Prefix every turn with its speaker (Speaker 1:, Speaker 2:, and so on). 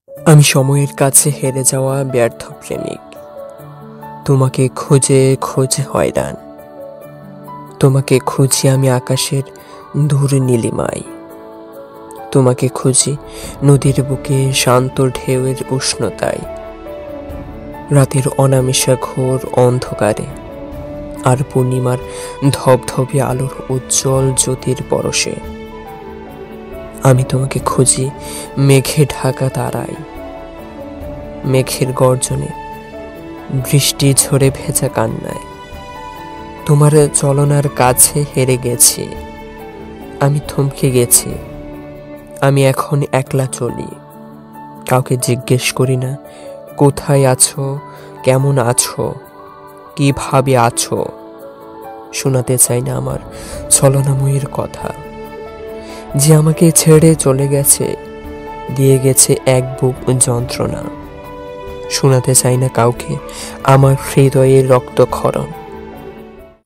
Speaker 1: আমি সময়ের কাছে হেরে যাওয়া ব্যর্থ প্রেমিক। তোমাকে খুঁজে খুঁজে হয়রান। তোমাকে খুঁজি আমি আকাশের দূর নীলিমায়। তোমাকে খুঁজি নদীর বুকে শান্ত ঢেউয়ের উষ্ণতায়, রাতের অনামিশা ঘোর অন্ধকারে, আর পূর্ণিমার ধবধবে আলোর উজ্জ্বল জ্যোতির পরশে। আমি তোমাকে খুঁজি মেঘে ঢাকা তারায়, মেঘের গর্জনে, বৃষ্টি ঝরে ভেজা কান্নায়। তোমার চলনার কাছে হেরে গেছি, আমি থমকে গেছি। আমি এখন একলা চলি, কাউকে জিজ্ঞেস করি না কোথায় আছো, কেমন আছো, কিভাবে আছো। শোনাতে চাই না আমার ছলনাময়ীর কথা, যে আমাকে ছেড়ে চলে গেছে, দিয়ে গেছে এক বুক যন্ত্রণা। শোনাতে চাই না কাউকে আমার হৃদয়ের রক্তক্ষরণ।